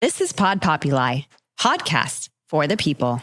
This is Pod Populi, podcast for the people.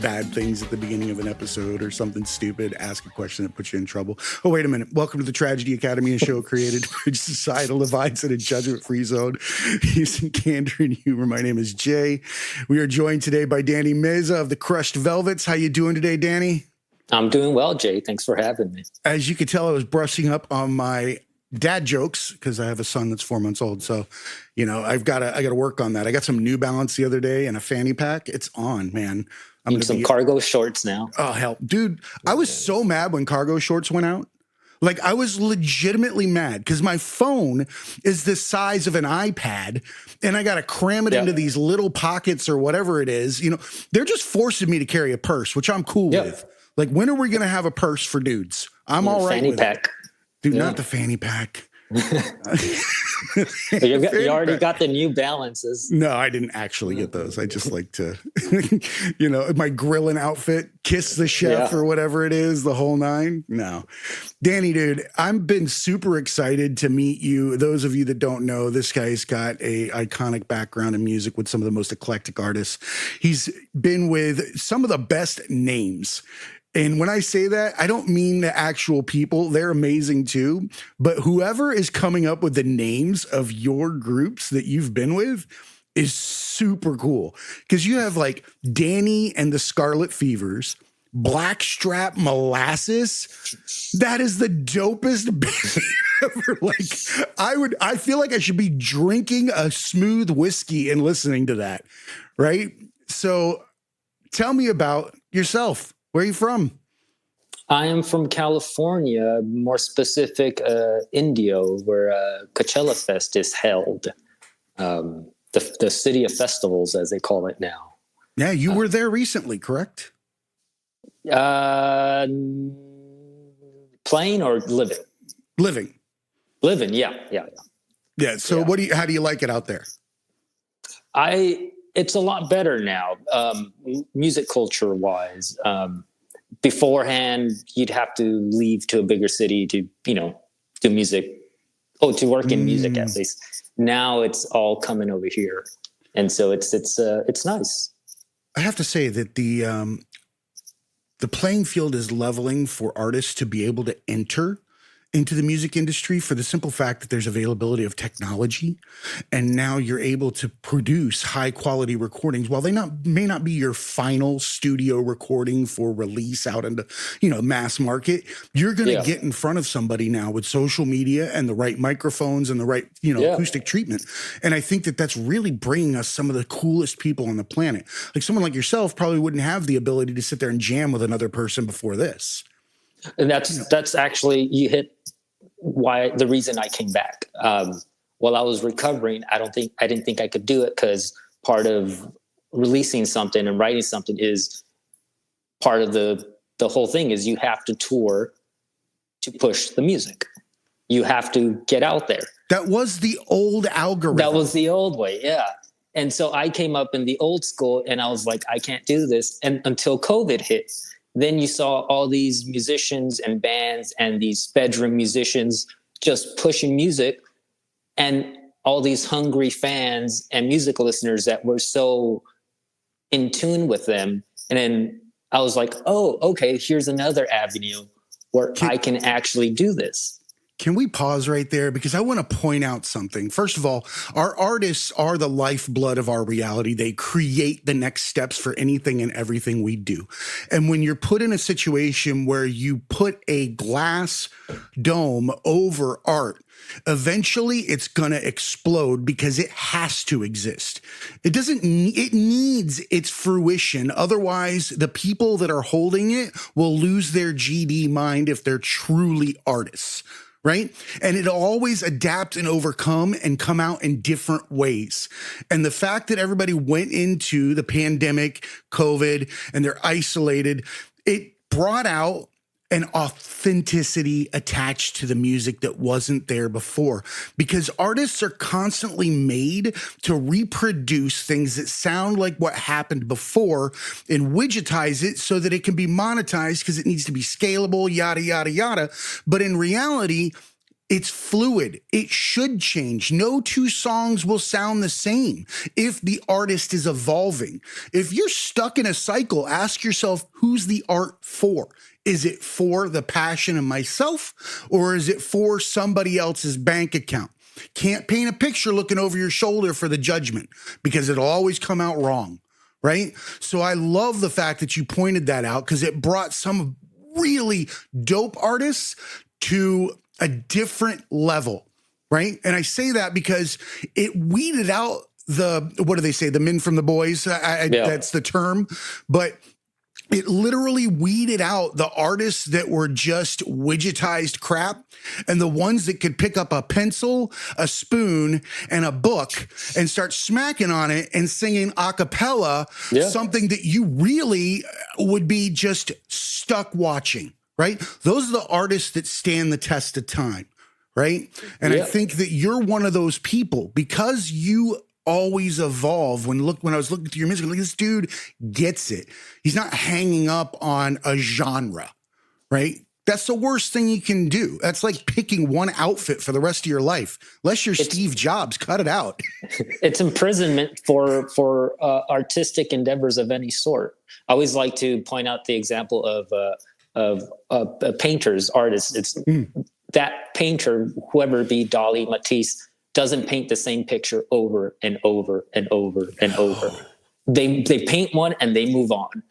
Bad things at the beginning of an episode or something stupid, ask a question that puts you in trouble. Oh, wait a minute. Welcome to the Tragedy Academy, a show created for societal divides in a judgment-free zone using candor and humor. My name is Jay. We are joined today by Dani Meza of the Crushed Velvets. How you doing today, Dani? I'm doing well, Jay. Thanks for having me. As you can tell, I was brushing up on my dad jokes because I have a son that's 4 months old. So, you know, I got to work on that. I got some New Balance the other day and a fanny pack. It's on, man. I'm some cargo shorts now. Oh, hell. Dude, I was so mad when cargo shorts went out. Like, I was legitimately mad because my phone is the size of an iPad and I got to cram it into these little pockets or whatever it is. You know, they're just forcing me to carry a purse, which I'm cool with. Like, when are we going to have a purse for dudes? I'm all right with pack. It. Dude, not the fanny pack. You already got the New Balances. No, I didn't actually get those. I just like to, you know, my grilling outfit, kiss the chef or whatever it is, the whole nine. No. Dani, dude, I've been super excited to meet you. Those of you that don't know, this guy's got a iconic background in music with some of the most eclectic artists. He's been with some of the best names. And when I say that, I don't mean the actual people. They're amazing too. But whoever is coming up with the names of your groups that you've been with is super cool. Because you have like Dani and the Scarlet Fevers, Blackstrap Molasses. That is the dopest band ever. Like, I feel like I should be drinking a smooth whiskey and listening to that. Right? So tell me about yourself. Where are you from? I am from California, more specific, Indio, where Coachella Fest is held. The city of festivals, as they call it now. Yeah, you were there recently, correct? Playing or living? Living, yeah. So how do you like it out there? It's a lot better now, music culture wise. Beforehand, you'd have to leave to a bigger city to, do music, to work in music at least. Now it's all coming over here. And so it's nice. I have to say that the playing field is leveling for artists to be able to enter into the music industry for the simple fact that there's availability of technology. And now you're able to produce high quality recordings. While they may not be your final studio recording for release out into, mass market, you're going to get in front of somebody now with social media and the right microphones and the right, acoustic treatment. And I think that that's really bringing us some of the coolest people on the planet. Like someone like yourself probably wouldn't have the ability to sit there and jam with another person before this. And that's actually, you hit the reason I came back. While I was recovering, I didn't think I could do it because part of releasing something and writing something is part of the whole thing is you have to tour to push the music. You have to get out there. That was the old algorithm. That was the old way. Yeah. And so I came up in the old school and I was like, I can't do this. And until COVID hit. Then you saw all these musicians and bands and these bedroom musicians just pushing music and all these hungry fans and music listeners that were so in tune with them. And then I was like, oh, okay, here's another avenue where I can actually do this. Can we pause right there? Because I want to point out something. First of all, our artists are the lifeblood of our reality. They create the next steps for anything and everything we do. And when you're put in a situation where you put a glass dome over art, eventually it's going to explode because it has to exist. It needs its fruition. Otherwise, the people that are holding it will lose their GD mind if they're truly artists. Right? And it'll always adapt and overcome and come out in different ways. And the fact that everybody went into the pandemic, COVID, and they're isolated, it brought out an authenticity attached to the music that wasn't there before, because artists are constantly made to reproduce things that sound like what happened before and widgetize it so that it can be monetized because it needs to be scalable, yada, yada, yada. But in reality, it's fluid. It should change. No two songs will sound the same if the artist is evolving. If you're stuck in a cycle, ask yourself, who's the art for? Is it for the passion of myself, or is it for somebody else's bank account? Can't paint a picture looking over your shoulder for the judgment, because it'll always come out wrong, right? So I love the fact that you pointed that out, because it brought some really dope artists to a different level, right? And I say that because it weeded out what do they say? The men from the boys. That's the term. But it literally weeded out the artists that were just widgetized crap and the ones that could pick up a pencil, a spoon, and a book and start smacking on it and singing a cappella, something that you really would be just stuck watching, right? Those are the artists that stand the test of time, right? And I think that you're one of those people, because you always evolve. When I was looking through your music, like, this dude gets it. He's not hanging up on a genre, right? That's the worst thing you can do. That's like picking one outfit for the rest of your life. Unless you're Steve Jobs, cut it out. It's imprisonment for artistic endeavors of any sort. I always like to point out the example of painters, artists. It's that painter, whoever it be, Dali, Matisse, doesn't paint the same picture over and over and over and over. They paint one and they move on.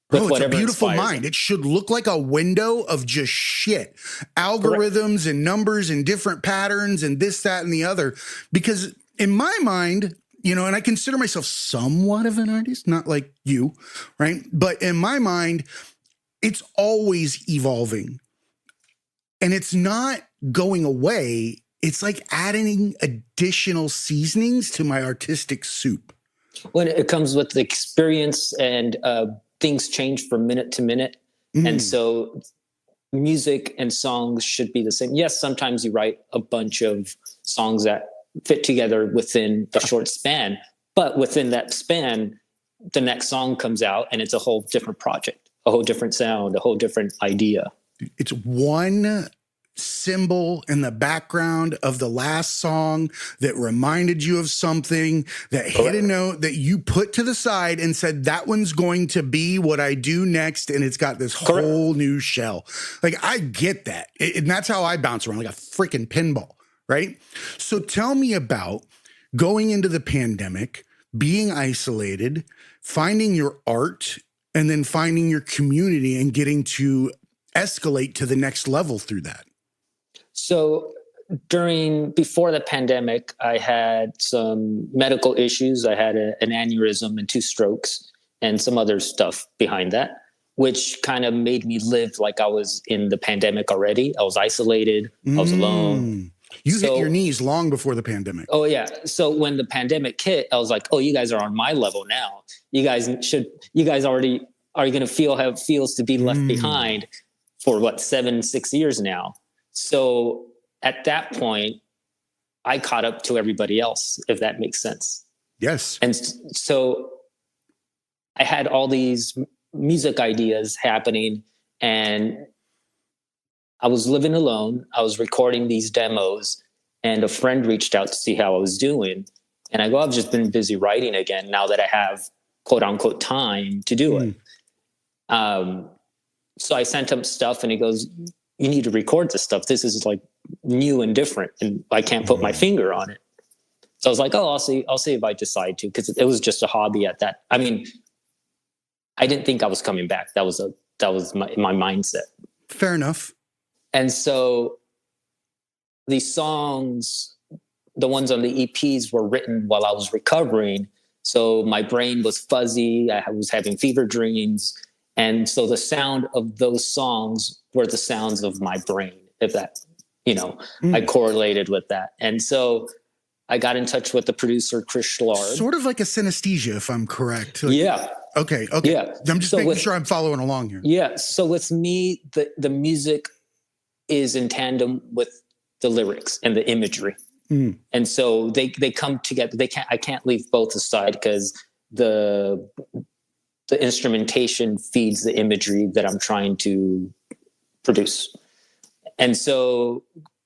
Bro, it's a beautiful mind. It should look like a window of just shit. Algorithms and numbers and different patterns and this, that, and the other. Because in my mind, and I consider myself somewhat of an artist, not like you, right? But in my mind, it's always evolving. And it's not going away. It's like adding additional seasonings to my artistic soup. When it comes with the experience, and things change from minute to minute. And so music and songs should be the same. Yes, sometimes you write a bunch of songs that fit together within a short span, but within that span, the next song comes out and it's a whole different project, a whole different sound, a whole different idea. It's one symbol in the background of the last song that reminded you of something, that hit a note that you put to the side and said, that one's going to be what I do next. And it's got this whole new shell. Like, I get that. And that's how I bounce around like a freaking pinball, right? So tell me about going into the pandemic, being isolated, finding your art, and then finding your community and getting to escalate to the next level through that. So before the pandemic, I had some medical issues. I had an aneurysm and 2 strokes and some other stuff behind that, which kind of made me live like I was in the pandemic already. I was isolated. I was alone. You hit your knees long before the pandemic. Oh, yeah. So when the pandemic hit, I was like, oh, you guys are on my level now. You guys already are going to feel how it feels to be left behind for 6 years now. So at that point, I caught up to everybody else, if that makes sense. Yes. And so I had all these music ideas happening, and I was living alone. I was recording these demos, and a friend reached out to see how I was doing. And I go, I've just been busy writing again now that I have quote unquote time to do it. So I sent him stuff, and he goes, you need to record this stuff. This is like new and different, and I can't put my finger on it. So I was like, oh, I'll see if I decide to, because it was just a hobby at that. I mean, I didn't think I was coming back. That was my mindset. Fair enough. And so these songs, the ones on the EPs, were written while I was recovering. So my brain was fuzzy. I was having fever dreams. And so the sound of those songs were the sounds of my brain, if that, I correlated with that. And so I got in touch with the producer, Chris Schlarb. Sort of like a synesthesia, if I'm correct. Yeah. Okay. Yeah. I'm just making sure I'm following along here. Yeah. So with me, the music is in tandem with the lyrics and the imagery. And so they come together. I can't leave both aside, because the instrumentation feeds the imagery that I'm trying to produce. And so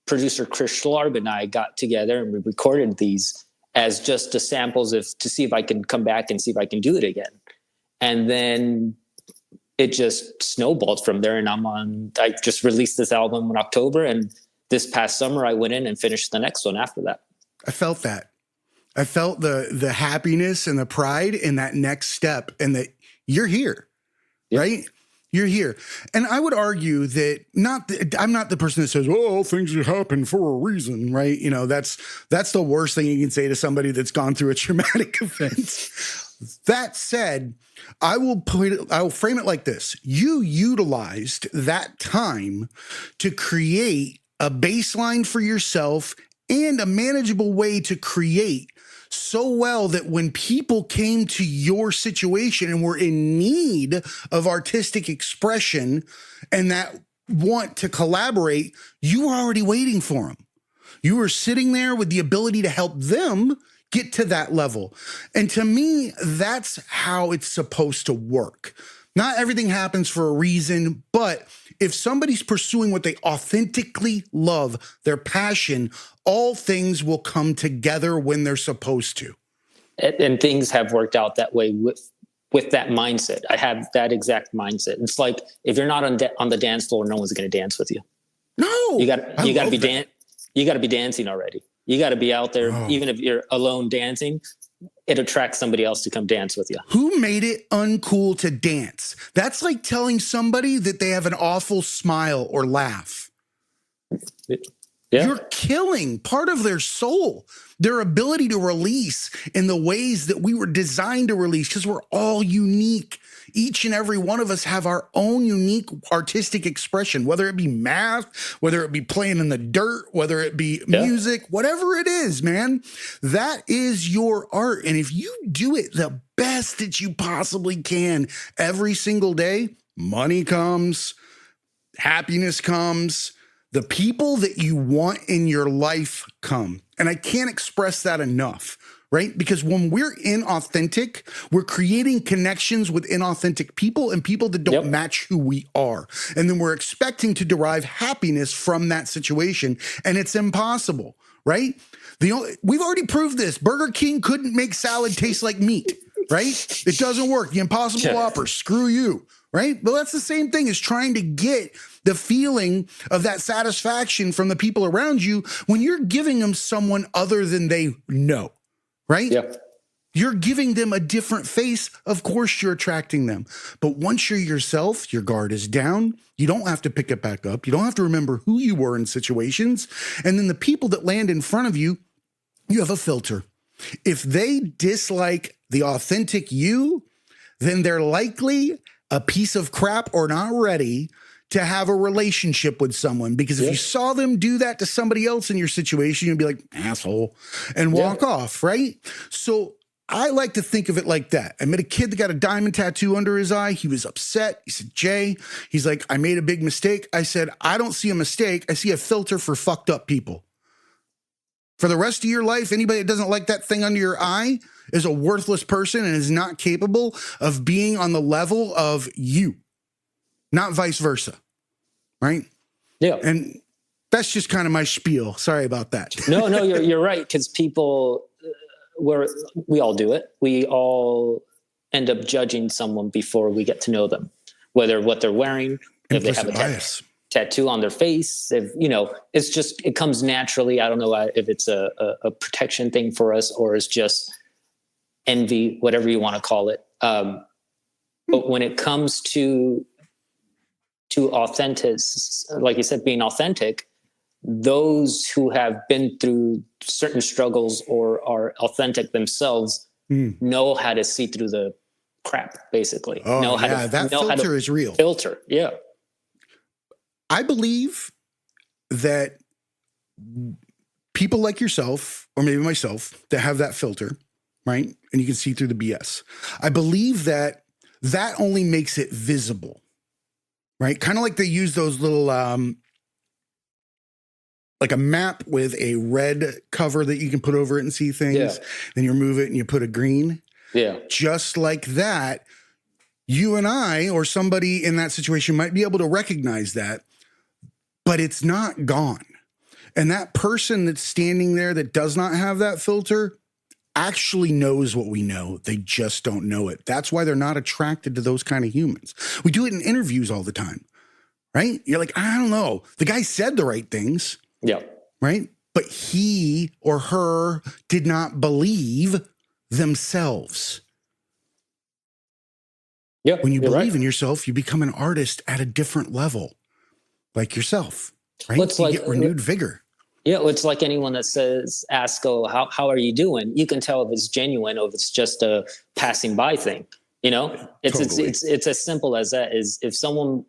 producer Chris Schlarb and I got together and we recorded these as just the samples to see if I can come back and see if I can do it again. And then it just snowballed from there. And I just released this album in October, and this past summer I went in and finished the next one after that. I felt that. I felt the happiness and the pride in that next step, and that you're here, right? You're here. And I would argue that I'm not the person that says, oh, things happen for a reason, right? That's the worst thing you can say to somebody that's gone through a traumatic event. That said, I will frame it like this. You utilized that time to create a baseline for yourself and a manageable way to create so well that when people came to your situation and were in need of artistic expression and that want to collaborate, you were already waiting for them. You were sitting there with the ability to help them get to that level. And to me, that's how it's supposed to work. Not everything happens for a reason, but if somebody's pursuing what they authentically love, their passion, all things will come together when they're supposed to. And things have worked out that way with that mindset. I have that exact mindset. It's like, if you're not on the dance floor, no one's going to dance with you. No, you got to be dancing already. You got to be out there, even if you're alone dancing. It attracts somebody else to come dance with you. Who made it uncool to dance? That's like telling somebody that they have an awful smile or laugh. Yeah. You're killing part of their soul, their ability to release in the ways that we were designed to release, because we're all unique. Each and every one of us have our own unique artistic expression, whether it be math, whether it be playing in the dirt, whether it be music, whatever it is, man. That is your art. And if you do it the best that you possibly can every single day, money comes, happiness comes. The people that you want in your life come. And I can't express that enough, right? Because when we're inauthentic, we're creating connections with inauthentic people and people that don't match who we are. And then we're expecting to derive happiness from that situation. And it's impossible, right? We've already proved this. Burger King couldn't make salad taste like meat, right? It doesn't work. The Impossible Whopper, screw you, right? But that's the same thing as trying to get the feeling of that satisfaction from the people around you when you're giving them someone other than they know, right? Yeah. You're giving them a different face. Of course, you're attracting them. But once you're yourself, your guard is down. You don't have to pick it back up. You don't have to remember who you were in situations. And then the people that land in front of you, you have a filter. If they dislike the authentic you, then they're likely a piece of crap or not ready to have a relationship with someone. Because if you saw them do that to somebody else in your situation, you'd be like, asshole, and walk off, right? So I like to think of it like that. I met a kid that got a diamond tattoo under his eye. He was upset. He said, Jay, he's like, I made a big mistake. I said, I don't see a mistake. I see a filter for fucked up people. For the rest of your life, anybody that doesn't like that thing under your eye is a worthless person and is not capable of being on the level of you, not vice versa, right? Yeah. And that's just kind of my spiel. Sorry about that. No, you're right. Because people, we all do it. We all end up judging someone before we get to know them, whether what they're wearing, if they have a tattoo on their face. If, you know, it's just, it comes naturally. I don't know if it's a protection thing for us or it's just envy, whatever you want to call it. But when it comes to authentic, like you said, being authentic, those who have been through certain struggles or are authentic themselves know how to see through the crap, basically. Oh, that filter is real. Filter, yeah. I believe that people like yourself, or maybe myself, that have that filter, right? And you can see through the BS. I believe that only makes it visible, right? Kind of like they use those little, like a map with a red cover that you can put over it and see things. Yeah. Then you remove it and you put a green. Yeah. Just like that, you and I, or somebody in that situation, might be able to recognize that, but it's not gone. And that person that's standing there that does not have that filter actually knows what we know. They just don't know it. That's why they're not attracted to those kind of humans. We do it in interviews all the time, right? You're like, I don't know. The guy said the right things. Yeah. Right? But he or her did not believe themselves. Yeah. When you believe in yourself, you become an artist at a different level, like yourself, right? You get renewed vigor. Yeah, it's like anyone that asks, how are you doing? You can tell if it's genuine or if it's just a passing by thing. You know, it's as simple as that. Is if someone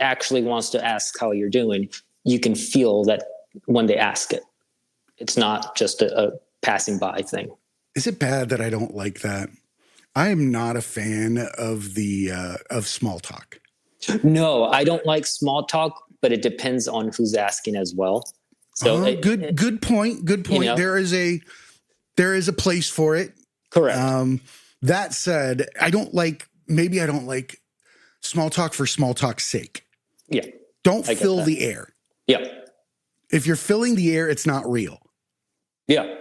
actually wants to ask how you're doing, you can feel that when they ask it. It's not just a passing by thing. Is it bad that I don't like that? I am not a fan of of small talk. No, I don't like small talk, but it depends on who's asking as well. So good point. Good point. You know, there is a place for it. Correct. That said, I don't like small talk for small talk's sake. Yeah. Don't fill the air. Yeah. If you're filling the air, it's not real. Yeah.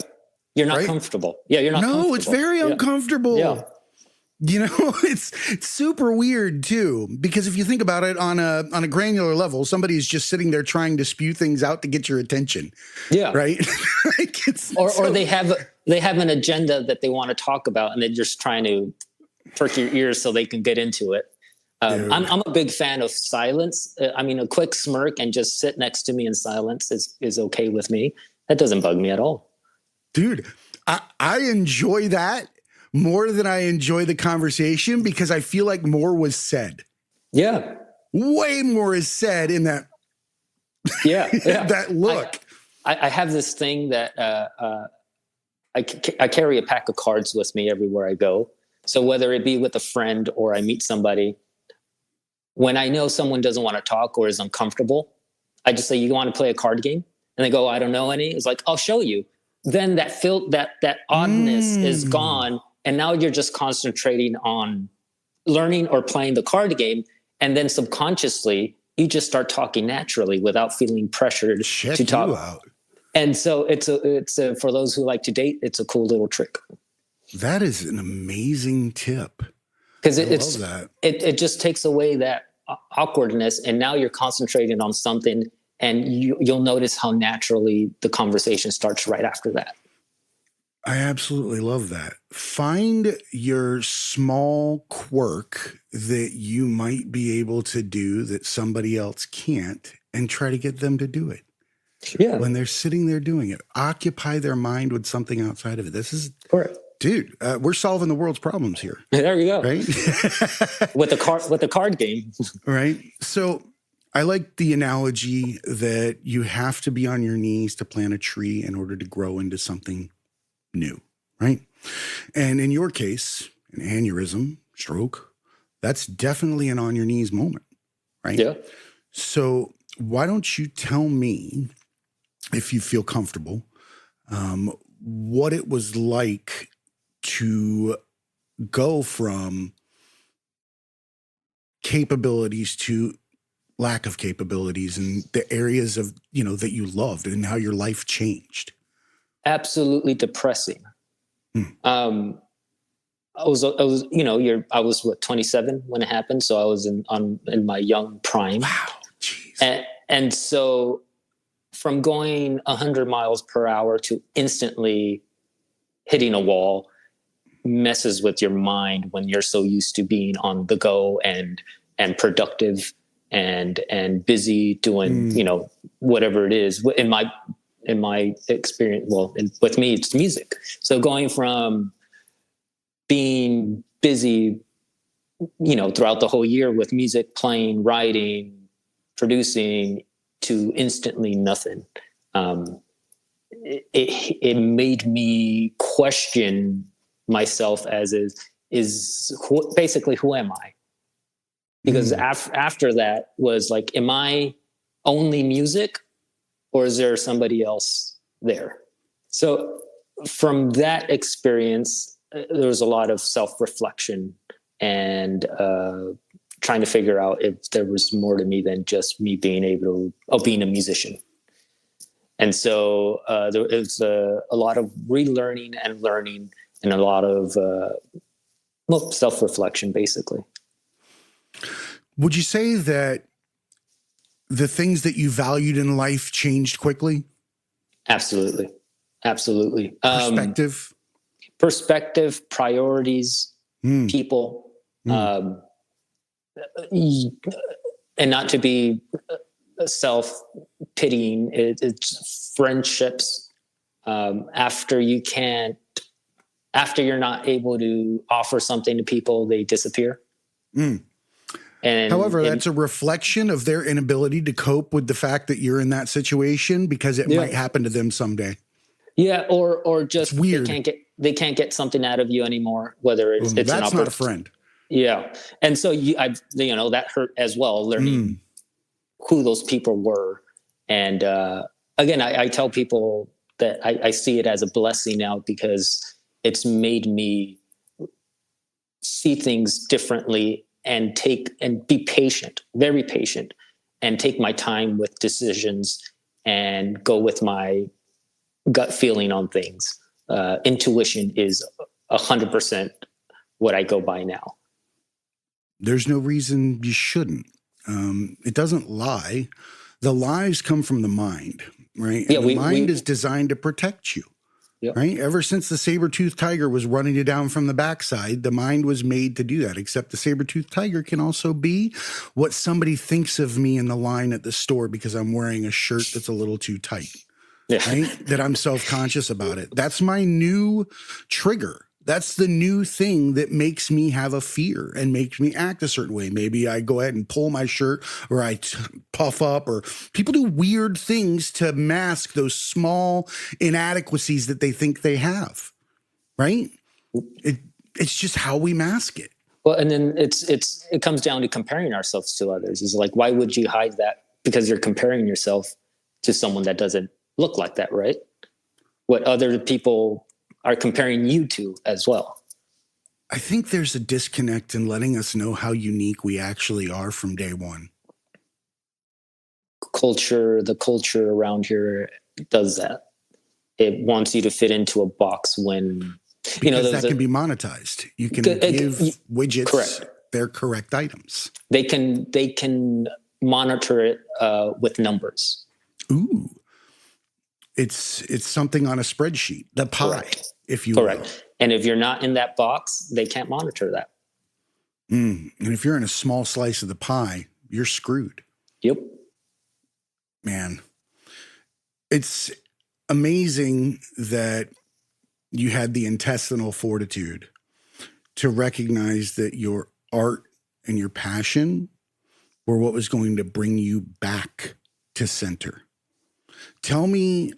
You're not comfortable. Yeah, you're not comfortable. No, it's very uncomfortable. Yeah. You know, it's super weird too, because if you think about it on a granular level, somebody is just sitting there trying to spew things out to get your attention. Yeah. Right. Or they have an agenda that they want to talk about and they're just trying to perk your ears so they can get into it. I'm a big fan of silence. I mean, a quick smirk and just sit next to me in silence is okay with me. That doesn't bug me at all. Dude, I enjoy that more than I enjoy the conversation because I feel like more was said. Yeah. Way more is said in that. Yeah. That look. I have this thing that I carry a pack of cards with me everywhere I go. So whether it be with a friend or I meet somebody, when I know someone doesn't want to talk or is uncomfortable, I just say, you want to play a card game? And they go, I don't know any. It's like, I'll show you. Then that oddness is gone. And now you're just concentrating on learning or playing the card game. And then subconsciously, you just start talking naturally without feeling pressured to talk. You out. And so it's for those who like to date, it's a cool little trick. That is an amazing tip. Because it just takes away that awkwardness. And now you're concentrating on something and you'll notice how naturally the conversation starts right after that. I absolutely love that. Find your small quirk that you might be able to do that somebody else can't and try to get them to do it. Yeah. When they're sitting there doing it, occupy their mind with something outside of it. This is correct. Dude, we're solving the world's problems here. There you go. Right? with the card game. Right. So I like the analogy that you have to be on your knees to plant a tree in order to grow into something new, right? And in your case, an aneurysm, stroke, that's definitely an on your knees moment, right? Yeah. So why don't you tell me, if you feel comfortable, what it was like to go from capabilities to lack of capabilities and the areas of, that you loved and how your life changed. Absolutely depressing. I was what, 27 when it happened. So I was in my young prime. Wow. Jeez. And so from going 100 miles per hour to instantly hitting a wall messes with your mind when you're so used to being on the go and productive and busy doing, whatever it is. In my experience, with me, it's music. So going from being busy, throughout the whole year with music, playing, writing, producing, to instantly nothing. It made me question myself as basically who am I? Because after that was like, am I only music, or is there somebody else there? So from that experience, there was a lot of self-reflection and trying to figure out if there was more to me than just me being being a musician. And so there was a lot of relearning and learning, and a lot of self-reflection, basically. Would you say that the things that you valued in life changed quickly? Absolutely. Perspective, priorities, people, and not to be self-pitying. It's friendships. After you're not able to offer something to people, they disappear. However, that's a reflection of their inability to cope with the fact that you're in that situation, because it might happen to them someday. Yeah, or just it's weird. They can't get something out of you anymore. Whether it's that's not a friend. Yeah, and so that hurt as well, learning who those people were. And again, I tell people that I see it as a blessing now, because it's made me see things differently and be patient, very patient, and take my time with decisions and go with my gut feeling on things. Intuition is 100% what I go by now. There's no reason you shouldn't. It doesn't lie. The lies come from the mind, right? And the mind is designed to protect you. Yep. Right? Ever since the saber-toothed tiger was running you down from the backside, the mind was made to do that, except the saber-toothed tiger can also be what somebody thinks of me in the line at the store because I'm wearing a shirt that's a little too tight, right? That I'm self-conscious about it. That's my new trigger. That's the new thing that makes me have a fear and makes me act a certain way. Maybe I go ahead and pull my shirt, or I puff up, or people do weird things to mask those small inadequacies that they think they have, right? It's just how we mask it. Well, and then it comes down to comparing ourselves to others. It's like, why would you hide that? Because you're comparing yourself to someone that doesn't look like that, right? What other people are comparing you to as well. I think there's a disconnect in letting us know how unique we actually are from day one. The culture around here does that. It wants you to fit into a box when, because that can be monetized. You can give widgets their correct items. They can monitor it with numbers. Ooh. It's something on a spreadsheet, the pie, if you will. And if you're not in that box, they can't monitor that. And if you're in a small slice of the pie, you're screwed. Yep. Man, it's amazing that you had the intestinal fortitude to recognize that your art and your passion were what was going to bring you back to center. Tell me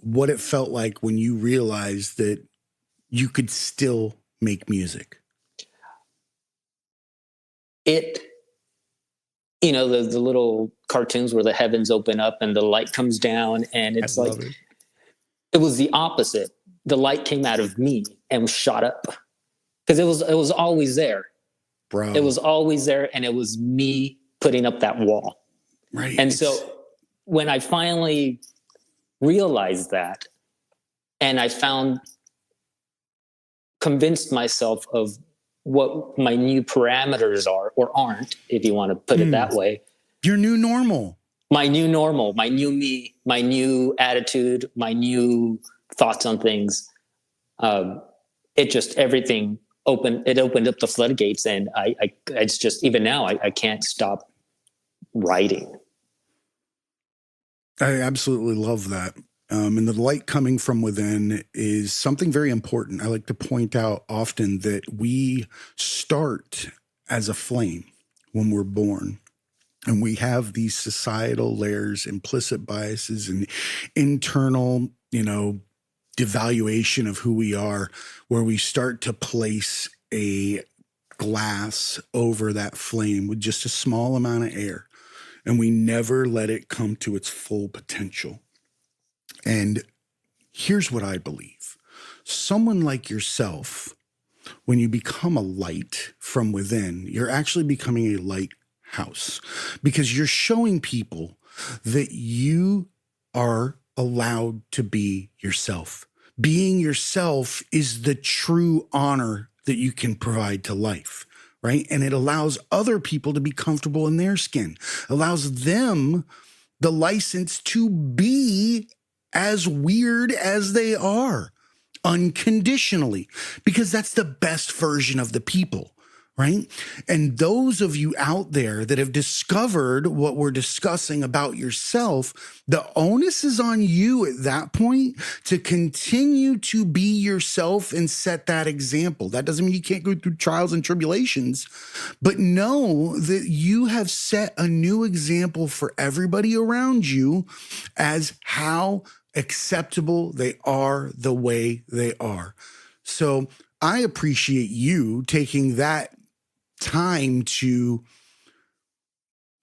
what it felt like when you realized that you could still make music. The little cartoons where the heavens open up and the light comes down, and it's like, it was the opposite. The light came out of me and shot up, because it was always there. Bro. It was always there, and it was me putting up that wall. Right. And so when I finally realized that, and I convinced myself of what my new parameters are, or aren't, if you want to put it that way, Your new normal. My new normal, my new me, my new attitude, my new thoughts on things. It just everything opened. It opened up the floodgates, and it's just even now I can't stop writing. I absolutely love that. And the light coming from within is something very important. I like to point out often that we start as a flame when we're born. And we have these societal layers, implicit biases, and internal, devaluation of who we are, where we start to place a glass over that flame with just a small amount of air. And we never let it come to its full potential. And here's what I believe. Someone like yourself, when you become a light from within, you're actually becoming a lighthouse, because you're showing people that you are allowed to be yourself. Being yourself is the true honor that you can provide to life, right? And it allows other people to be comfortable in their skin, allows them the license to be as weird as they are, unconditionally, because that's the best version of the people, right? And those of you out there that have discovered what we're discussing about yourself, the onus is on you at that point to continue to be yourself and set that example. That doesn't mean you can't go through trials and tribulations, but know that you have set a new example for everybody around you as how acceptable they are the way they are. So I appreciate you taking that time to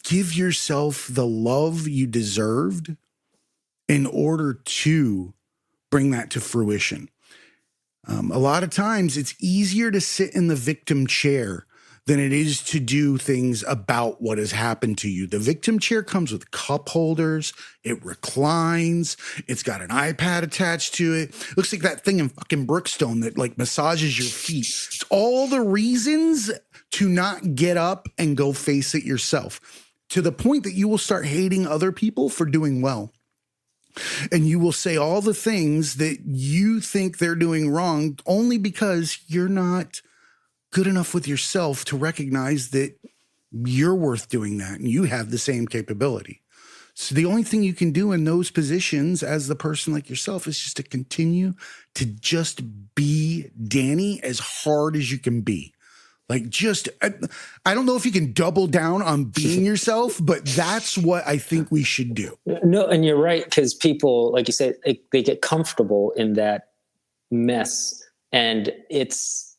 give yourself the love you deserved in order to bring that to fruition. A lot of times it's easier to sit in the victim chair than it is to do things about what has happened to you. The victim chair comes with cup holders. It reclines. It's got an iPad attached to it. Looks like that thing in fucking Brookstone that like massages your feet. It's all the reasons to not get up and go face it yourself, to the point that you will start hating other people for doing well. And you will say all the things that you think they're doing wrong only because you're not good enough with yourself to recognize that you're worth doing that and you have the same capability. So the only thing you can do in those positions as the person like yourself is just to continue to just be Dani as hard as you can be. Like just, I don't know if you can double down on being yourself, but that's what I think we should do. No, and you're right, because people, like you said, they get comfortable in that mess, and it's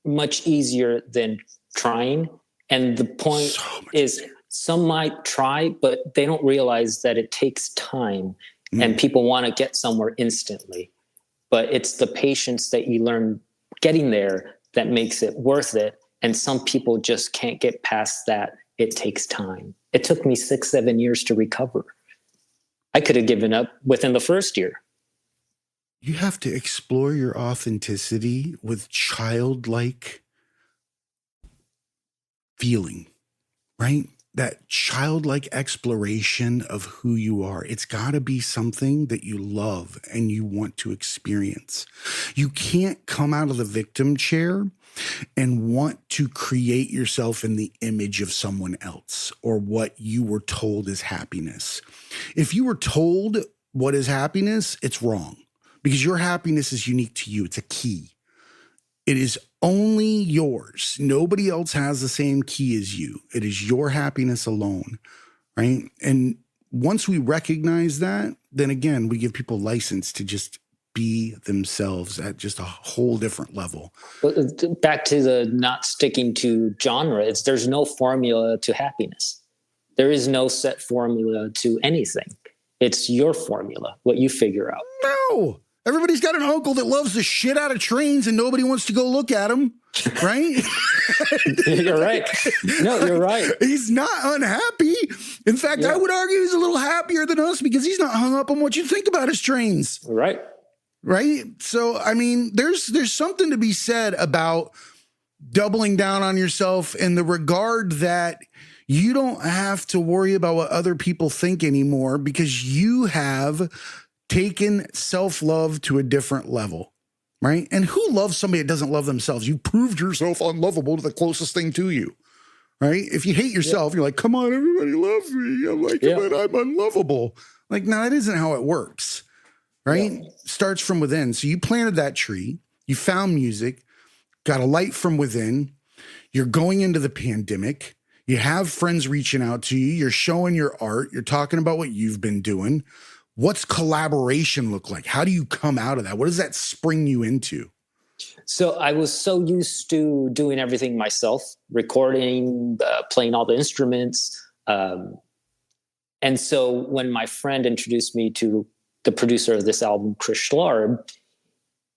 much easier than trying. And the point is, some might try, but they don't realize that it takes time, and people want to get somewhere instantly. But it's the patience that you learn getting there that makes it worth it. And some people just can't get past that. It takes time. It took me 6-7 years to recover. I could have given up within the first year. You have to explore your authenticity with childlike feeling, right? That childlike exploration of who you are. It's got to be something that you love and you want to experience. You can't come out of the victim chair and want to create yourself in the image of someone else or what you were told is happiness. If you were told what is happiness, it's wrong, because your happiness is unique to you. It's a key. It is only yours. Nobody else has the same key as you. It is your happiness alone, right? And once we recognize that, then again, we give people license to just be themselves at just a whole different level. Back to the not sticking to genre, there's no formula to happiness. There is no set formula to anything. It's your formula, what you figure out. No. Everybody's got an uncle that loves the shit out of trains and nobody wants to go look at them, right? You're right. No, you're right. He's not unhappy. In fact, I would argue he's a little happier than us because he's not hung up on what you think about his trains. Right. Right. So, I mean, there's something to be said about doubling down on yourself in the regard that You don't have to worry about what other people think anymore because you have taken self-love to a different level, right? And who loves somebody that doesn't love themselves? You proved yourself unlovable to the closest thing to you, right? If you hate yourself, you're like, come on, everybody loves me. I'm like, but I'm unlovable. Like, no, that isn't how it works, right? Starts from within. So you planted that tree, you found music, got a light from within. You're going into the pandemic. You have friends reaching out to you. You're showing your art. You're talking about what you've been doing. What's collaboration look like? How do you come out of that? What does that spring you into? So I was so used to doing everything myself, recording, playing all the instruments. And so when my friend introduced me to the producer of this album, Chris Schlarb,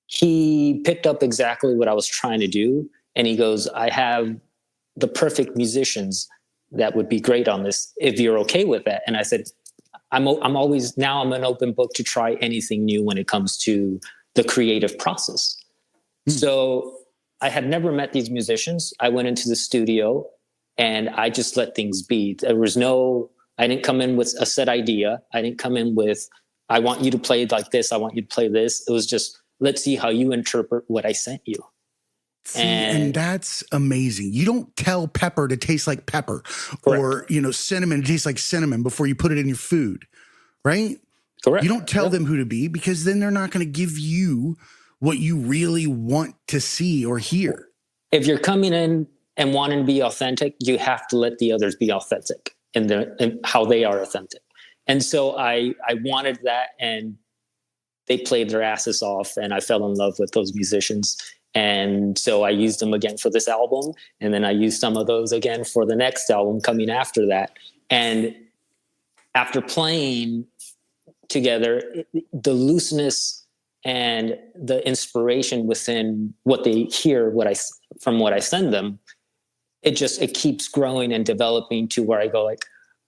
he picked up exactly what I was trying to do. And he goes, I have the perfect musicians that would be great on this, if you're okay with that. And I said, I'm an open book to try anything new when it comes to the creative process. So I had never met these musicians. I went into the studio and I just let things be. I didn't come in with a set idea. I didn't come in with, I want you to play like this. I want you to play this. It was just, let's see how you interpret what I sent you. See, and that's amazing. You don't tell pepper to taste like pepper. Correct. Or, cinnamon to taste like cinnamon before you put it in your food, right? Correct. You don't tell them who to be because then they're not going to give you what you really want to see or hear. If you're coming in and wanting to be authentic, you have to let the others be authentic in how they are authentic. And so I wanted that, and they played their asses off, and I fell in love with those musicians. And so I used them again for this album. And then I used some of those again for the next album coming after that. And after playing together, the looseness and the inspiration within what they hear, from what I send them, it keeps growing and developing to where I go like,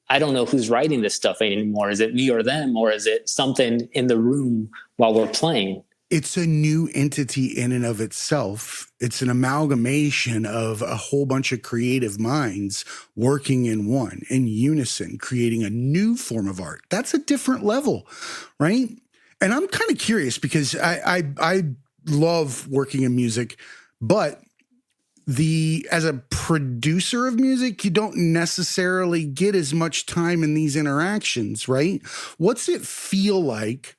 I don't know who's writing this stuff anymore. Is it me or them? Or is it something in the room while we're playing? It's a new entity in and of itself. It's an amalgamation of a whole bunch of creative minds working in unison, creating a new form of art. That's a different level, right? And I'm kind of curious because I love working in music, but as a producer of music, you don't necessarily get as much time in these interactions, right? What's it feel like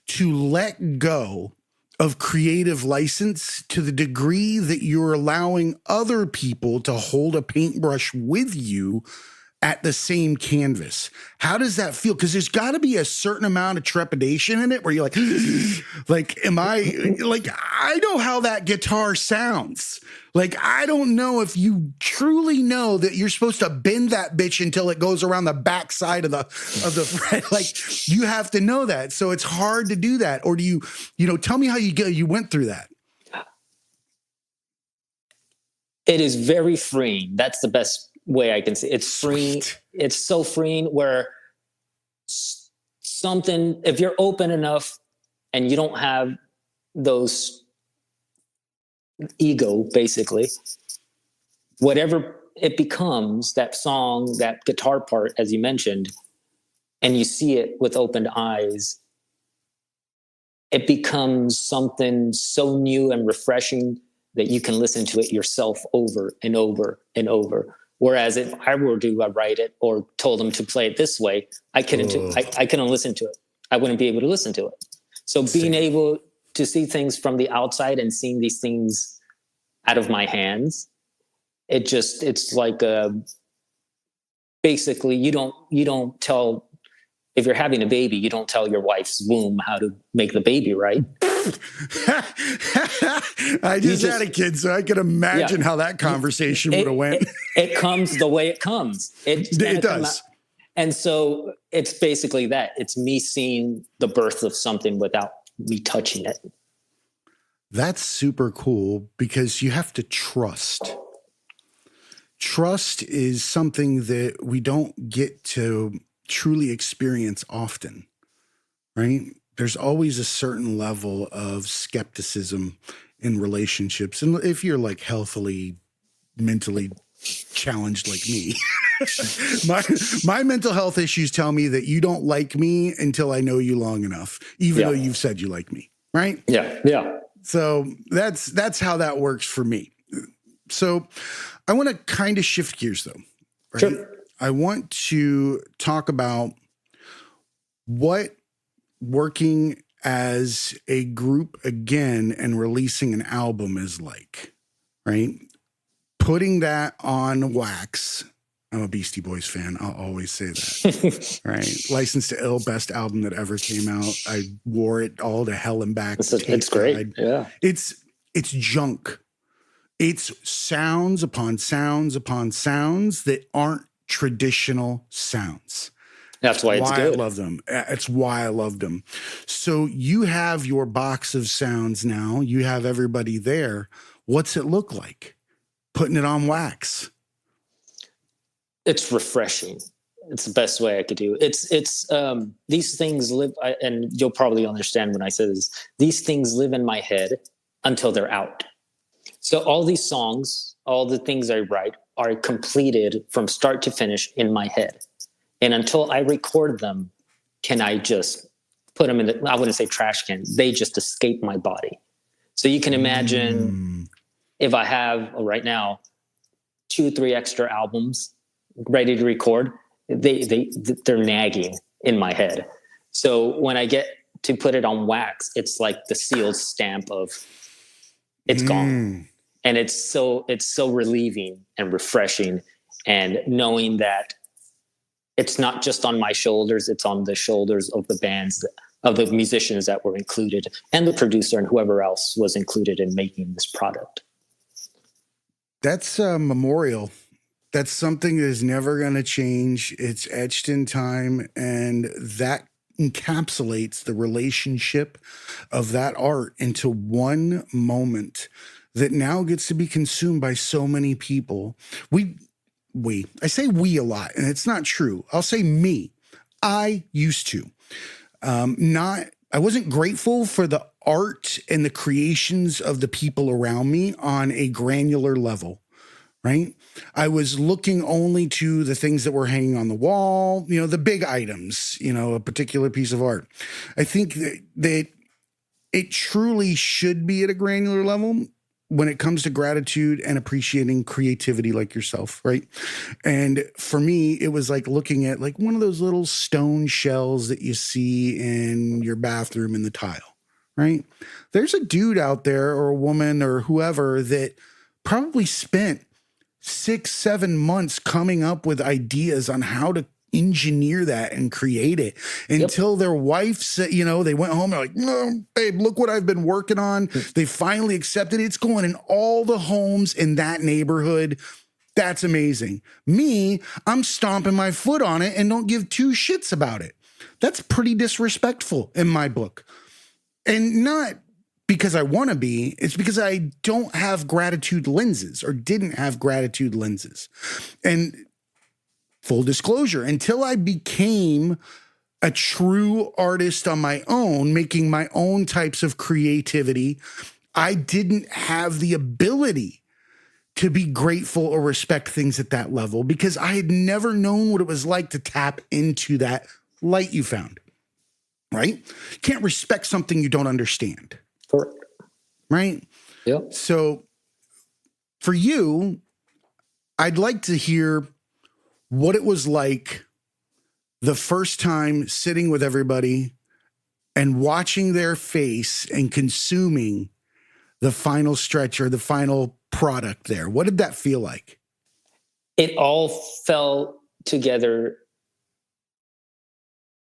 to let go of creative license to the degree that you're allowing other people to hold a paintbrush with you at the same canvas? How does that feel? Because there's got to be a certain amount of trepidation in it where you're like, I know how that guitar sounds. Like, I don't know if you truly know that you're supposed to bend that bitch until it goes around the backside of the fret. Like, you have to know that. So it's hard to do that. Or do you tell me how you went through that. It is very freeing. That's the best way I can say. It's freeing. It's so freeing where if you're open enough and you don't have those ego, basically, whatever it becomes, that song, that guitar part, as you mentioned, and you see it with open eyes, it becomes something so new and refreshing that you can listen to it yourself over and over and over. Whereas if I were to write it or told them to play it this way, I couldn't listen to it. I wouldn't be able to listen to it. So being able to see things from the outside and seeing these things out of my hands, it's like basically you don't tell, if you're having a baby, you don't tell your wife's womb how to make the baby, right? I just had a kid, so I could imagine how that conversation would have went. It comes the way it comes. It does. And so it's basically that. It's me seeing the birth of something without me touching it. That's super cool because you have to trust. Trust is something that we don't get to truly experience often, right? There's always a certain level of skepticism in relationships. And if you're like healthily, mentally challenged like me. my mental health issues tell me that you don't like me until I know you long enough, even though you've said you like me, right? Yeah. So that's how that works for me. So I want to kind of shift gears though, right? Sure. I want to talk about what working as a group again and releasing an album is like, right? Putting that on wax. I'm a Beastie Boys fan. I'll always say that. Right? License to Ill, best album that ever came out. I wore it all to hell and back. It's great. Yeah. It's junk. It's sounds upon sounds upon sounds that aren't traditional sounds. That's why it's good. I love them. It's why I love them. So you have your box of sounds now. You have everybody there. What's it look like? Putting it on wax. It's refreshing. It's the best way I could do. It's these things live, and you'll probably understand when I say this. These things live in my head until they're out. So all these songs, all the things I write are completed from start to finish in my head. And until I record them, can I just put them in the, I wouldn't say trash can. They just escape my body. So you can imagine if I have right now 2-3 extra albums ready to record, they're nagging in my head. So when I get to put it on wax, it's like the sealed stamp of it's gone. And it's so relieving and refreshing, and knowing that it's not just on my shoulders, it's on the shoulders of the bands, of the musicians that were included, and the producer and whoever else was included in making this product. That's a memorial. That's something that is never going to change. It's etched in time, and that encapsulates the relationship of that art into one moment that now gets to be consumed by so many people. I say we a lot, and it's not true. I'll say me. I used to. I wasn't grateful for the art and the creations of the people around me on a granular level, right? I was looking only to the things that were hanging on the wall, the big items, a particular piece of art. I think that it truly should be at a granular level when it comes to gratitude and appreciating creativity like yourself, right? And for me, it was like looking at like one of those little stone shells that you see in your bathroom in the tile, right? There's a dude out there or a woman or whoever that probably spent 6-7 months coming up with ideas on how to engineer that and create it until their wife said, they went home and like, no, babe, look what I've been working on. They finally accepted it. It's going in all the homes in that neighborhood. That's amazing. Me, I'm stomping my foot on it and don't give 2 shits about it. That's pretty disrespectful in my book. And not because I want to be, it's because I don't have gratitude lenses or didn't have gratitude lenses. And full disclosure, until I became a true artist on my own, making my own types of creativity, I didn't have the ability to be grateful or respect things at that level because I had never known what it was like to tap into that light you found, right? You can't respect something you don't understand. Correct. Right? Yep. So for you, I'd like to hear what it was like the first time sitting with everybody and watching their face and consuming the final stretch or the final product there. What did that feel like? It all fell together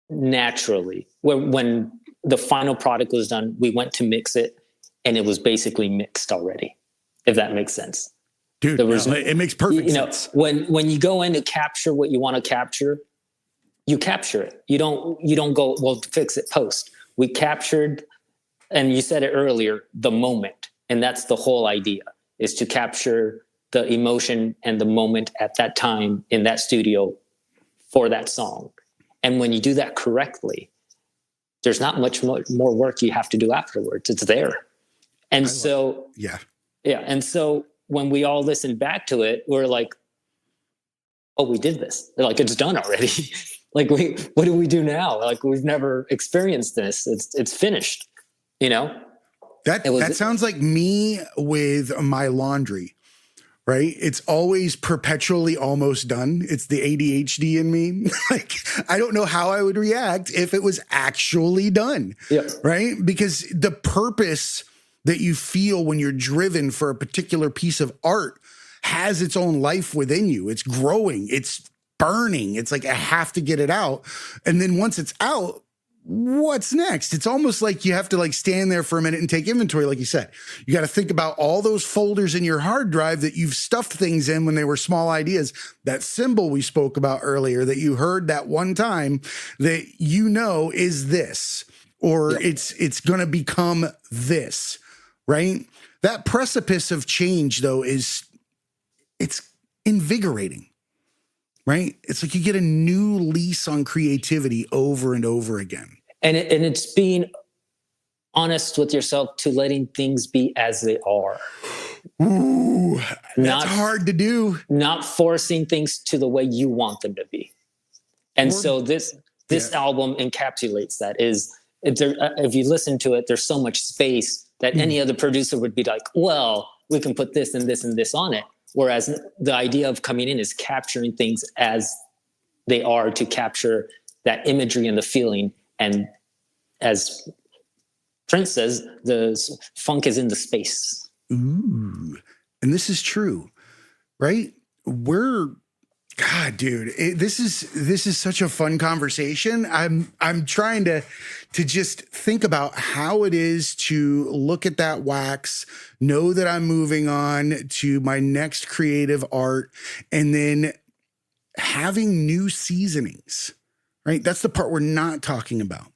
naturally. When the final product was done, we went to mix it, and it was basically mixed already, if that makes sense. Dude, it makes perfect sense. When you go in to capture what you want to capture, you capture it. You don't go, well, fix it post. We captured, and you said it earlier, the moment. And that's the whole idea, is to capture the emotion and the moment at that time in that studio for that song. And when you do that correctly, there's not much more work you have to do afterwards. It's there. And so, yeah. And so when we all listen back to it, we're like, oh, we did this. They're like, it's done already. Like, what do we do now? Like, we've never experienced this. It's finished, you know? That sounds like me with my laundry, right? It's always perpetually almost done. It's the ADHD in me. Like, I don't know how I would react if it was actually done, right? Because the purpose that you feel when you're driven for a particular piece of art has its own life within you. It's growing, it's burning. It's like, I have to get it out. And then once it's out, what's next? It's almost like you have to like stand there for a minute and take inventory. Like you said, you got to think about all those folders in your hard drive that you've stuffed things in when they were small ideas. That symbol we spoke about earlier that you heard that one time that you know is this, or it's going to become this, right? That precipice of change though it's invigorating. Right? It's like you get a new lease on creativity over and over again. And it's being honest with yourself to letting things be as they are. Ooh, that's hard to do. Not forcing things to the way you want them to be. And so this album encapsulates that. If you listen to it, there's so much space that any other producer would be like, well, we can put this and this and this on it. Whereas the idea of coming in is capturing things as they are, to capture that imagery and the feeling. And as Prince says, the funk is in the space. Ooh, and this is true, right? God, dude, this is such a fun conversation. I'm trying to just think about how it is to look at that wax, know that I'm moving on to my next creative art, and then having new seasonings, right? That's the part we're not talking about.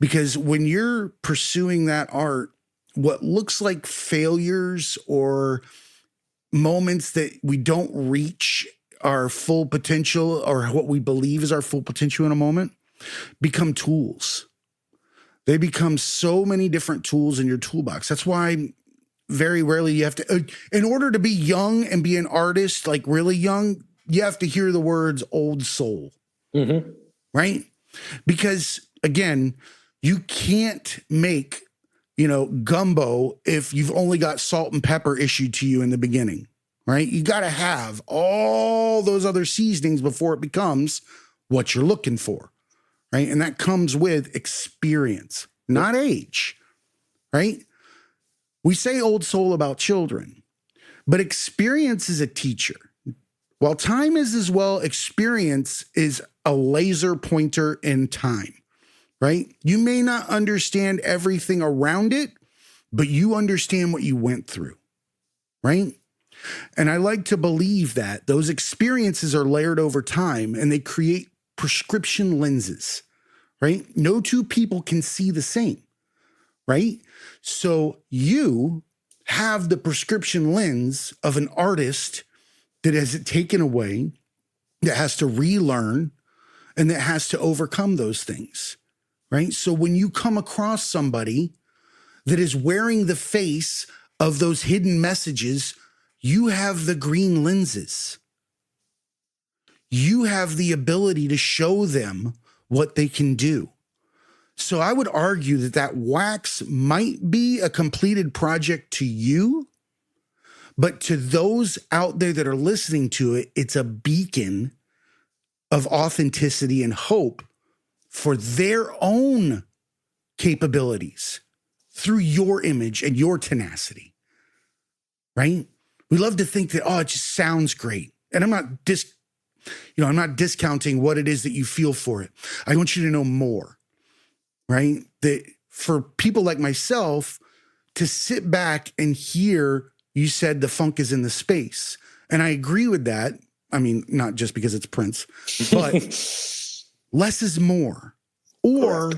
Because when you're pursuing that art, what looks like failures or moments that we don't reach our full potential, or what we believe is our full potential in a moment, become tools. They become so many different tools in your toolbox. That's why very rarely you have to, in order to be young and be an artist, like really young, you have to hear the words old soul, right? Because again, you can't make, gumbo if you've only got salt and pepper issued to you in the beginning. Right? You got to have all those other seasonings before it becomes what you're looking for. Right? And that comes with experience, not age. Right? We say old soul about children, but experience is a teacher. While time is as well, experience is a laser pointer in time. Right? You may not understand everything around it, but you understand what you went through. Right? And I like to believe that those experiences are layered over time and they create prescription lenses, right? No two people can see the same, right? So you have the prescription lens of an artist that has it taken away, that has to relearn, and that has to overcome those things, right? So when you come across somebody that is wearing the face of those hidden messages, you have the green lenses. You have the ability to show them what they can do. So I would argue that wax might be a completed project to you, but to those out there that are listening to it, it's a beacon of authenticity and hope for their own capabilities through your image and your tenacity, right? We love to think that, it just sounds great. And I'm not discounting what it is that you feel for it. I want you to know more, right? That for people like myself to sit back and hear you said the funk is in the space. And I agree with that. I mean, not just because it's Prince, but less is more. Or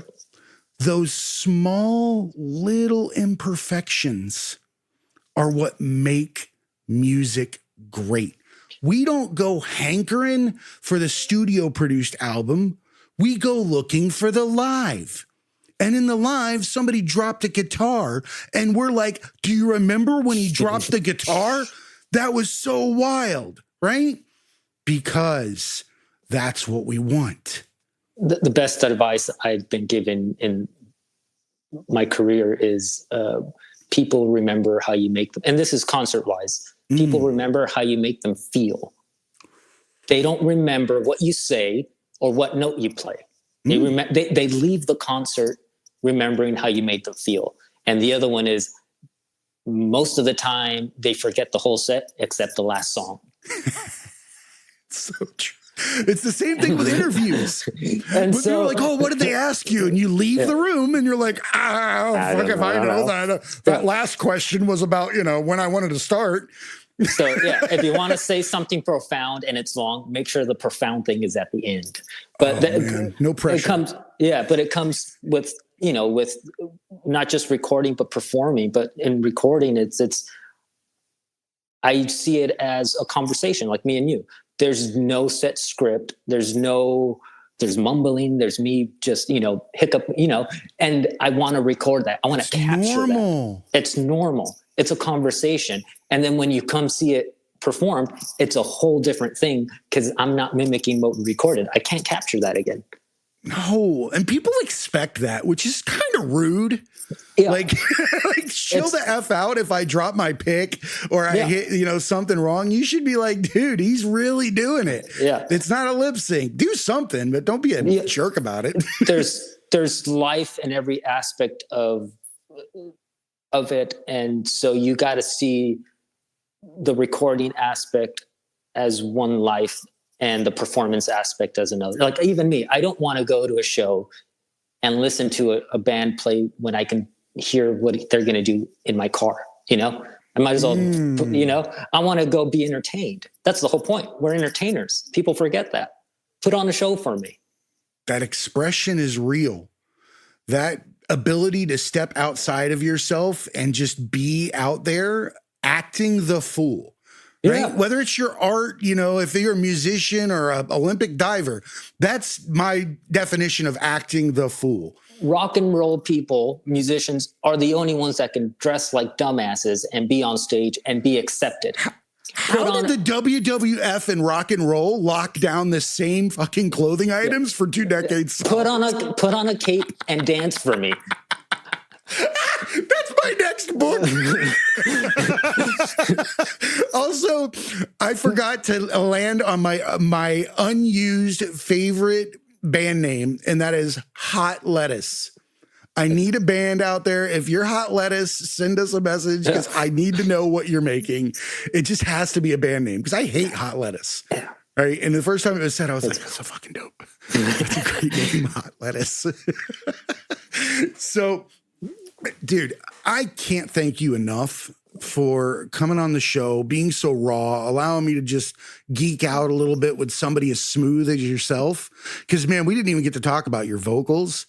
those small little imperfections are what make music great. We don't go hankering for the studio produced album. We go looking for the live. And in the live, somebody dropped a guitar and we're like, do you remember when he dropped the guitar? That was so wild, right? because that's what we want. The best advice I've been given in my career is people remember how you make them. And this is concert-wise. People remember how you make them feel. They don't remember what you say or what note you play. They leave the concert remembering how you made them feel. And the other one is most of the time they forget the whole set except the last song. So true. It's the same thing with interviews. And but they're like, oh, what did they ask you? And you leave the room and you're like, fuck if I know that. That last question was about, when I wanted to start. So yeah, if you want to say something profound and it's long, make sure the profound thing is at the end. But no pressure. It comes with, with not just recording, but performing. But in recording, I see it as a conversation like me and you. There's no set script. There's mumbling. There's me just, hiccup, and I want to record that. I want to capture that. It's normal. It's a conversation. And then when you come see it performed, it's a whole different thing because I'm not mimicking what we recorded. I can't capture that again. No. And people expect that, which is kind of rude. Yeah. Like chill the F out if I drop my pick or I hit, something wrong. You should be like, dude, he's really doing it. Yeah. It's not a lip sync. Do something, but don't be a jerk about it. There's life in every aspect of it. And so you got to see the recording aspect as one life and the performance aspect as another. Like even me, I don't want to go to a show and listen to a band play when I can hear what they're going to do in my car. I might as well, I want to go be entertained. That's the whole point. We're entertainers. People forget that. Put on a show for me. That expression is real. That ability to step outside of yourself and just be out there acting the fool. Right? Yeah. Whether it's your art, if you're a musician or an Olympic diver, that's my definition of acting the fool. Rock and roll people, musicians, are the only ones that can dress like dumbasses and be on stage and be accepted. How did the WWF and rock and roll lock down the same fucking clothing items for 2 decades? Put on a cape and dance for me. That's my next book. Also, I forgot to land on my unused favorite band name, and that is Hot Lettuce. I need a band out there. If you're Hot Lettuce, send us a message because I need to know what you're making. It just has to be a band name because I hate Hot Lettuce. Right. And the first time it was said, I was like, that's so fucking dope. That's a great name, Hot Lettuce. So, dude, I can't thank you enough for coming on the show, being so raw, allowing me to just geek out a little bit with somebody as smooth as yourself. Because, man, we didn't even get to talk about your vocals.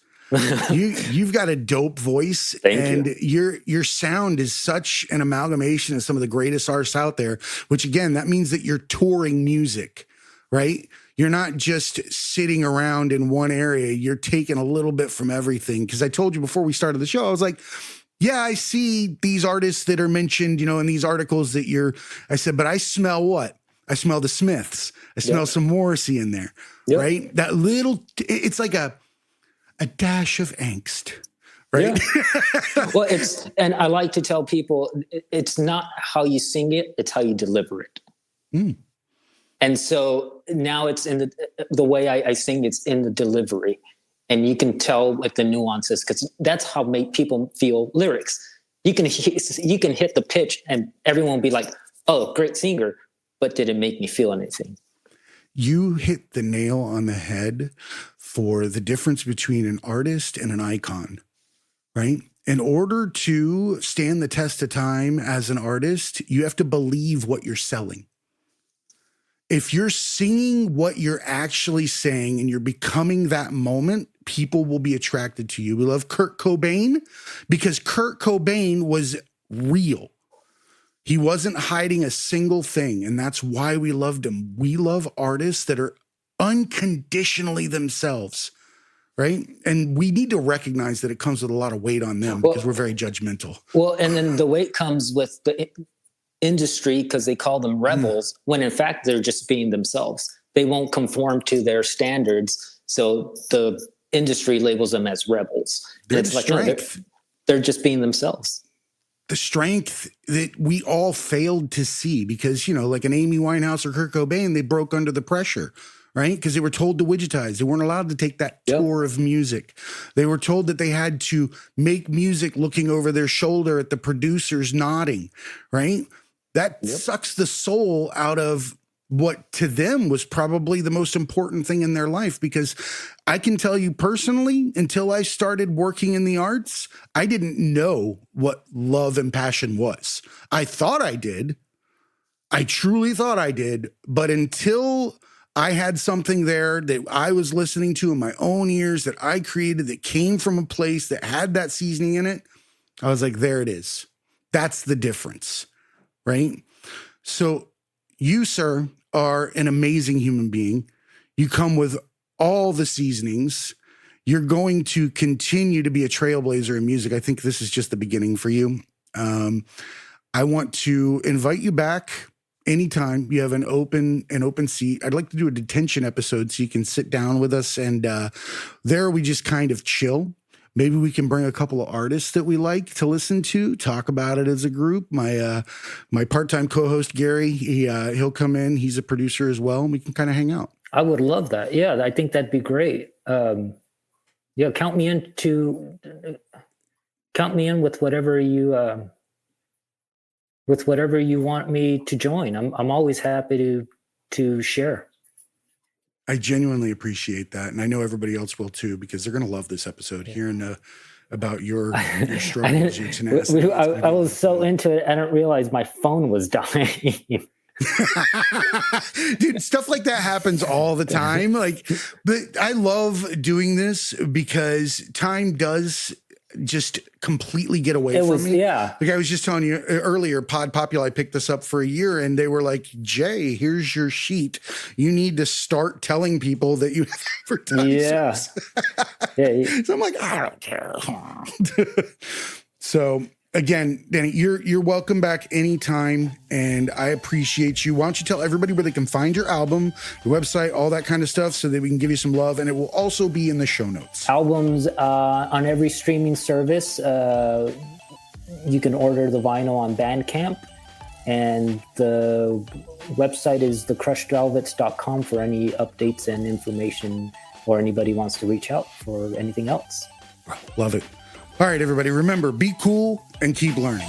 You've got a dope voice. Thank you. Your sound is such an amalgamation of some of the greatest artists out there, which, again, that means that you're touring music, right? You're not just sitting around in one area. You're taking a little bit from everything. Because I told you before we started the show, I was like, yeah, I see these artists that are mentioned, in these articles that I said, but I smell what? I smell the Smiths. I smell some Morrissey in there, right? That little, it's like a dash of angst, right? Yeah. Well, and I like to tell people, it's not how you sing it, it's how you deliver it. And so now it's in the way I sing, it's in the delivery. And you can tell like the nuances because that's how people feel lyrics. You can hit the pitch and everyone will be like, oh, great singer, but did it make me feel anything? You hit the nail on the head for the difference between an artist and an icon, right? In order to stand the test of time as an artist, you have to believe what you're selling. If you're singing what you're actually saying and you're becoming that moment, people will be attracted to you. We love Kurt Cobain because Kurt Cobain was real. He wasn't hiding a single thing, and that's why we loved him. We love artists that are unconditionally themselves, right? And we need to recognize that it comes with a lot of weight on them because we're very judgmental. Well, and then the weight comes with industry because they call them rebels, when in fact they're just being themselves. They won't conform to their standards, so the industry labels them as rebels. It's like, no, they're just being themselves. The strength that we all failed to see because, you know, like an Amy Winehouse or Kurt Cobain, they broke under the pressure, right? Because they were told to widgetize. They weren't allowed to take that tour of music. They were told that they had to make music looking over their shoulder at the producers nodding, right? That sucks the soul out of what to them was probably the most important thing in their life, because I can tell you personally, until I started working in the arts, I didn't know what love and passion was. I thought I did. I truly thought I did. But until I had something there that I was listening to in my own ears that I created that came from a place that had that seasoning in it, I was like, there it is. That's the difference, right? So you, sir, are an amazing human being. You come with all the seasonings. You're going to continue to be a trailblazer in music. I think this is just the beginning for you. I want to invite you back anytime. You have an open seat. I'd like to do a detention episode so you can sit down with us, and there we just kind of chill. Maybe we can bring a couple of artists that we like to listen to, talk about it as a group. My part-time co-host, Gary, he'll come in. He's a producer as well, and we can kind of hang out. I would love that. Yeah, I think that'd be great. Count me in with whatever you want me to join. I'm always happy to share. I genuinely appreciate that. And I know everybody else will too, because they're going to love this episode, hearing about your struggles, your tenacity. I was so into it, I didn't realize my phone was dying. Dude, stuff like that happens all the time. But I love doing this because time does just completely get away from me. Yeah. Like I was just telling you earlier, Pod Populi picked this up for a year, and they were like, Jay, here's your sheet. You need to start telling people that you have advertisers. Yeah. So I'm like, I don't care. So again, Dani, you're welcome back anytime, and I appreciate you. Why don't you tell everybody where they can find your album, the website, all that kind of stuff, so that we can give you some love, and it will also be in the show notes. Albums on every streaming service. You can order the vinyl on Bandcamp, and the website is thecrushedvelvets.com for any updates and information, or anybody wants to reach out for anything else. Love it. All right, everybody, remember, be cool and keep learning.